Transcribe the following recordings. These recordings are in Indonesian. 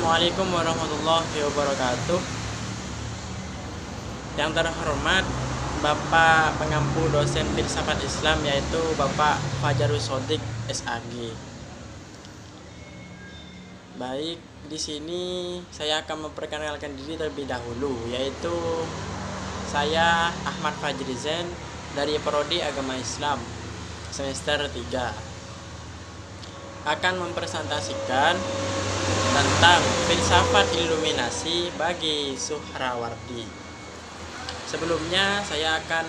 Assalamualaikum warahmatullahi wabarakatuh. Yang terhormat Bapak pengampu dosen filsafat Islam, yaitu Bapak Fajarus Shodiq SAG. Baik, di sini saya akan memperkenalkan diri terlebih dahulu, yaitu saya Ahmad Fajri Zen dari Prodi Agama Islam semester 3. Akan mempresentasikan tentang filsafat iluminasi bagi Suhrawardi. Sebelumnya saya akan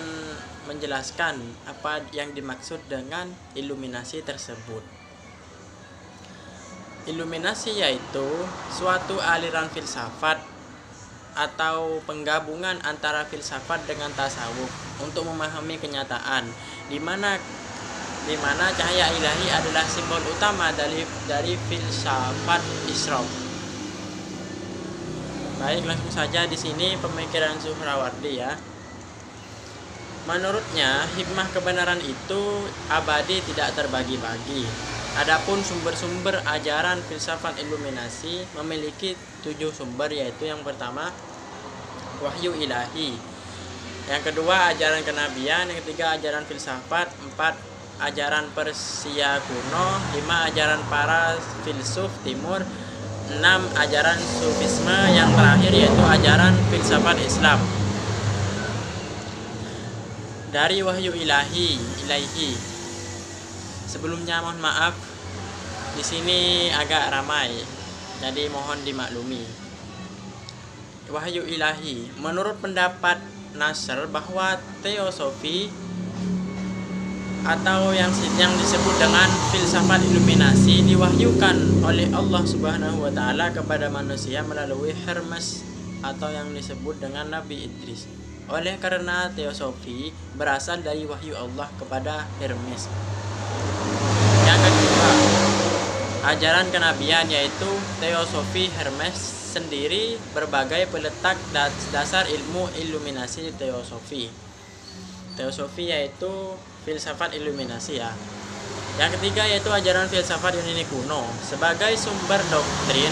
menjelaskan apa yang dimaksud dengan iluminasi tersebut. Iluminasi yaitu suatu aliran filsafat atau penggabungan antara filsafat dengan tasawuf untuk memahami kenyataan, di mana cahaya ilahi adalah simbol utama dari filsafat Islam. Baik, langsung saja di sini pemikiran Suhrawardi ya. Menurutnya, hikmah kebenaran itu abadi, tidak terbagi-bagi. Adapun sumber-sumber ajaran filsafat iluminasi memiliki 7 sumber, yaitu yang pertama wahyu ilahi, yang kedua ajaran kenabian, yang ketiga ajaran filsafat, 4 ajaran Persia kuno, 5 ajaran para filsuf timur, 6 ajaran sufisme, yang terakhir yaitu ajaran filsafat Islam. Dari wahyu ilahi. Sebelumnya mohon maaf, di sini agak ramai, jadi mohon dimaklumi. Wahyu ilahi. Menurut pendapat Nasr bahwa teosofi atau yang disebut dengan filsafat iluminasi diwahyukan oleh Allah Subhanahu wa taala kepada manusia melalui Hermes atau yang disebut dengan Nabi Idris. Oleh karena teosofi berasal dari wahyu Allah kepada Hermes. Yang kedua, ajaran kenabian, yaitu teosofi Hermes sendiri berbagai peletak dasar ilmu iluminasi teosofi. Teosofi yaitu filsafat iluminasi ya. Yang ketiga yaitu ajaran filsafat Yunani kuno sebagai sumber doktrin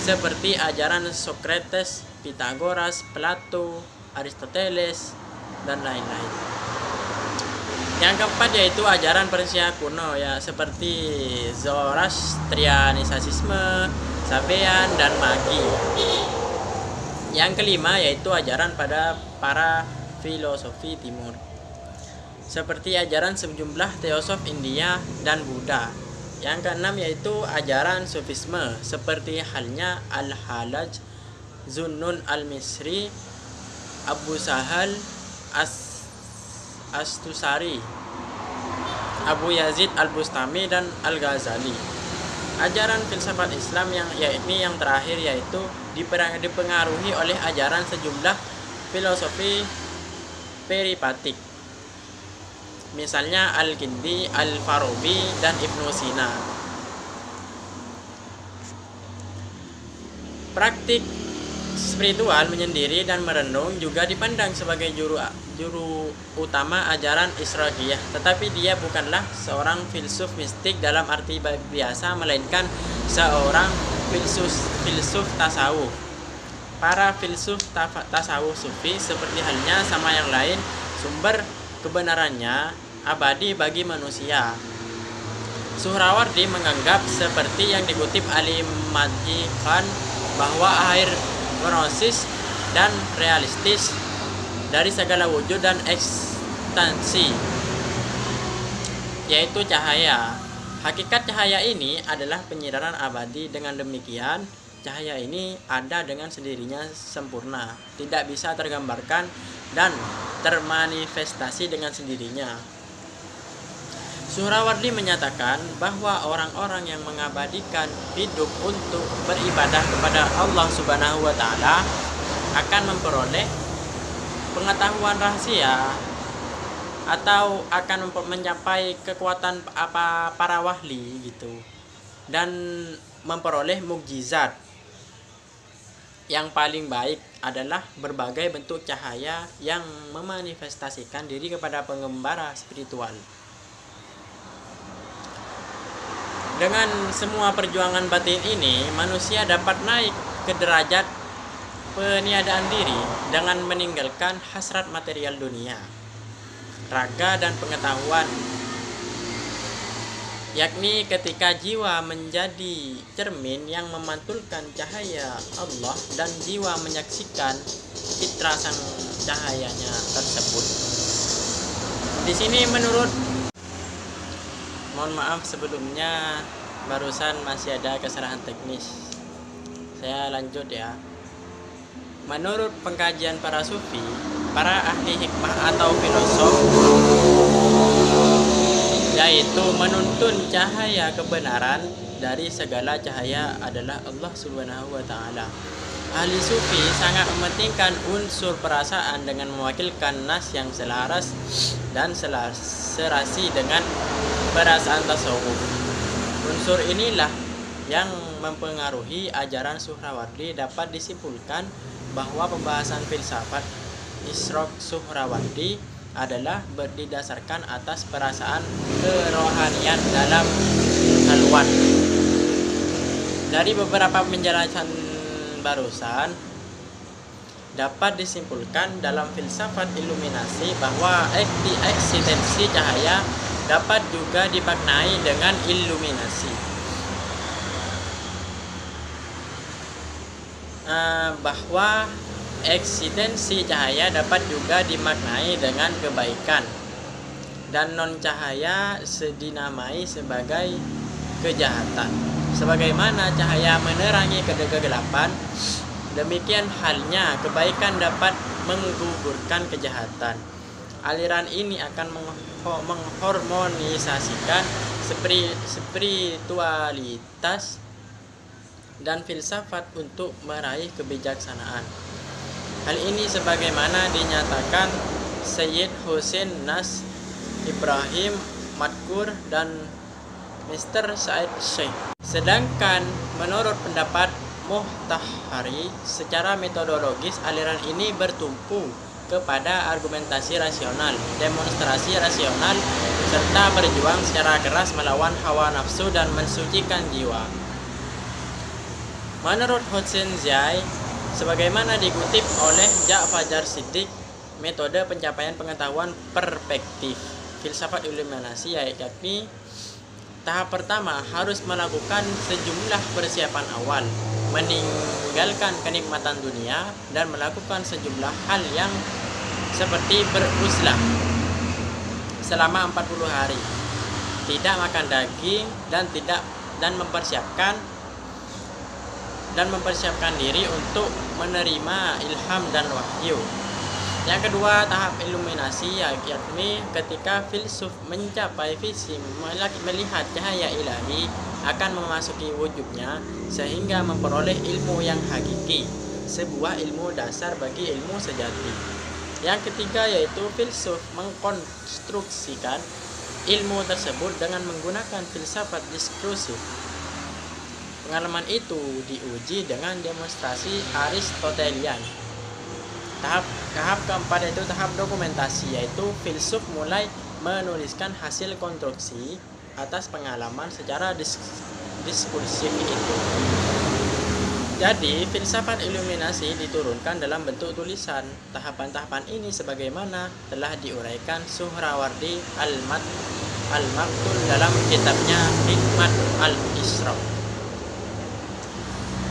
seperti ajaran Socrates, Pythagoras, Plato, Aristoteles, dan lain-lain. Yang keempat yaitu ajaran Persia kuno ya, seperti Zoroastrianisme, Sabean, dan Magi. Yang kelima yaitu ajaran pada para filosofi timur, seperti ajaran sejumlah teosof India dan Buddha. Yang keenam yaitu ajaran sufisme, seperti halnya Al-Hallaj, Zunnun al-Misri, Abu Sahal Astusari, Abu Yazid al-Bustami, dan Al-Ghazali. Ajaran filsafat Islam yang terakhir yaitu dipengaruhi oleh ajaran sejumlah filosofi peripatik, misalnya Al-Kindi, Al-Farabi, dan Ibnu Sina. Praktik spiritual menyendiri dan merenung juga dipandang sebagai juru utama ajaran Israqiyah, tetapi dia bukanlah seorang filsuf mistik dalam arti biasa, melainkan seorang filsuf tasawuf. Para filsuf tasawuf sufi seperti halnya sama yang lain, sumber kebenarannya abadi bagi manusia. Suhrawardi menganggap seperti yang dikutip Ali Madhi Khan bahwa akhir gnosis dan realistis dari segala wujud dan ekstansi, yaitu cahaya. Hakikat cahaya ini adalah penyinaran abadi. Dengan demikian, cahaya ini ada dengan sendirinya sempurna, tidak bisa tergambarkan dan termanifestasi dengan sendirinya. Suhrawardi menyatakan bahwa orang-orang yang mengabadikan hidup untuk beribadah kepada Allah Subhanahu wa taala akan memperoleh pengetahuan rahasia atau akan mencapai kekuatan para wahli gitu, dan memperoleh mukjizat. Yang paling baik adalah berbagai bentuk cahaya yang memanifestasikan diri kepada pengembara spiritual. Dengan semua perjuangan batin ini, manusia dapat naik ke derajat peniadaan diri dengan meninggalkan hasrat material dunia, raga dan pengetahuan, yakni ketika jiwa menjadi cermin yang memantulkan cahaya Allah dan jiwa menyaksikan citra sang cahayanya tersebut. Di sini mohon maaf sebelumnya, barusan masih ada kesalahan teknis. Saya lanjut ya. Menurut pengkajian para sufi, para ahli hikmah atau filosof, yaitu menuntun cahaya kebenaran dari segala cahaya adalah Allah Subhanahu wa taala. Ahli sufi sangat mementingkan unsur perasaan dengan mewakilkan nas yang selaras dan serasi dengan perasaan tasawuf. Unsur inilah yang mempengaruhi ajaran Suhrawardi. Dapat disimpulkan bahwa pembahasan filsafat Israq Suhrawardi adalah berdasarkan atas perasaan kerohanian dalam halwat. Dari beberapa penjelasan barusan dapat disimpulkan dalam filsafat iluminasi bahwa eksistensi cahaya dapat juga dimaknai dengan iluminasi. Bahwa eksistensi cahaya dapat juga dimaknai dengan kebaikan, dan non cahaya dinamai sebagai kejahatan. Sebagaimana cahaya menerangi kegelapan, demikian halnya kebaikan dapat menggugurkan kejahatan. Aliran ini akan mengharmonisasikan spiritualitas dan filsafat untuk meraih kebijaksanaan. Hal ini sebagaimana dinyatakan Sayyid Hussein Nas Ibrahim Madkur dan Mr. Said Sheikh. Sedangkan menurut pendapat Muhtahari, secara metodologis aliran ini bertumpu kepada argumentasi rasional, demonstrasi rasional, serta berjuang secara keras melawan hawa nafsu dan mensucikan jiwa. Menurut Hussein Zai, sebagaimana dikutip oleh Ja'fajar Siddiq, metode pencapaian pengetahuan perspektif filsafat iluminasi yakni tahap pertama harus melakukan sejumlah persiapan awal, meninggalkan kenikmatan dunia dan melakukan sejumlah hal yang seperti beruzlah selama 40 hari, tidak makan daging dan mempersiapkan diri untuk menerima ilham dan wahyu. Yang kedua, tahap iluminasi yakni ketika filsuf mencapai visi melihat cahaya ilahi akan memasuki wujudnya sehingga memperoleh ilmu yang hakiki, sebuah ilmu dasar bagi ilmu sejati. Yang ketiga yaitu filsuf mengkonstruksikan ilmu tersebut dengan menggunakan filsafat diskursif. Pengalaman itu diuji dengan demonstrasi Aristotelian. Tahap keempat yaitu tahap dokumentasi, yaitu filsuf mulai menuliskan hasil konstruksi atas pengalaman secara diskursif itu. Jadi, filsafat iluminasi diturunkan dalam bentuk tulisan. Tahapan-tahapan ini sebagaimana telah diuraikan Suhrawardi Al-Maktul dalam kitabnya Hikmat Al-Israq.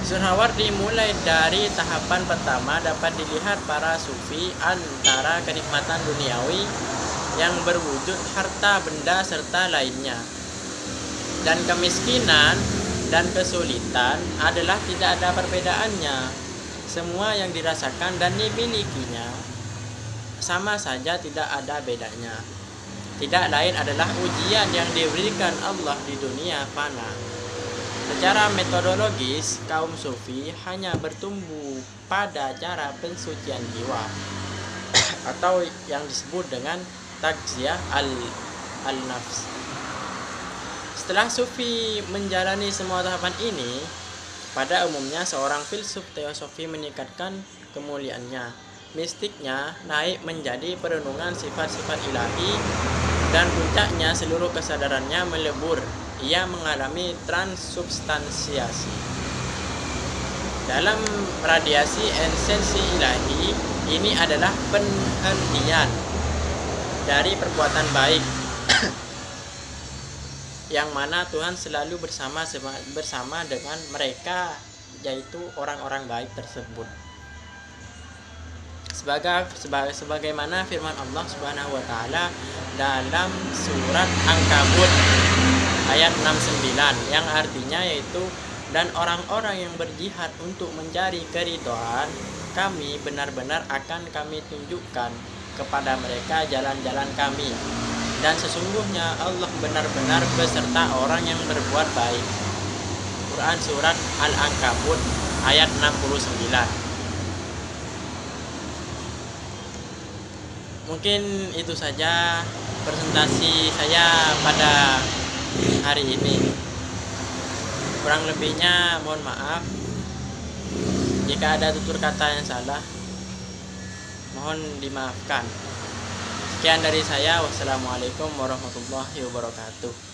Suhrawardi mulai dari tahapan pertama dapat dilihat para sufi antara kenikmatan duniawi yang berwujud harta benda serta lainnya, dan kemiskinan dan kesulitan adalah tidak ada perbedaannya. Semua yang dirasakan dan dimilikinya sama saja, tidak ada bedanya. Tidak lain adalah ujian yang diberikan Allah di dunia fana. Secara metodologis, kaum sufi hanya bertumbuh pada cara pensucian jiwa atau yang disebut dengan takziyah al-nafs. Setelah sufi menjalani semua tahapan ini, pada umumnya seorang filsuf teosofi meningkatkan kemuliaannya, mistiknya naik menjadi perenungan sifat-sifat ilahi, dan puncaknya seluruh kesadarannya melebur ia mengalami transubstansiasi. Dalam radiasi esensi ilahi, ini adalah penghentian dari perbuatan baik yang mana Tuhan selalu bersama dengan mereka, yaitu orang-orang baik tersebut. Sebagaimana firman Allah Subhanahu wa taala dalam surat Ankabut ayat 69 yang artinya yaitu, dan orang-orang yang berjihad untuk mencari keridhaan kami, benar-benar akan kami tunjukkan kepada mereka jalan-jalan kami, dan sesungguhnya Allah benar-benar beserta orang yang berbuat baik. Quran surat Al-Ankabut ayat 69. Mungkin itu saja presentasi saya pada hari ini. Kurang lebihnya mohon maaf. Jika ada tutur kata yang salah, mohon dimaafkan. Sekian dari saya. Wassalamualaikum warahmatullahi wabarakatuh.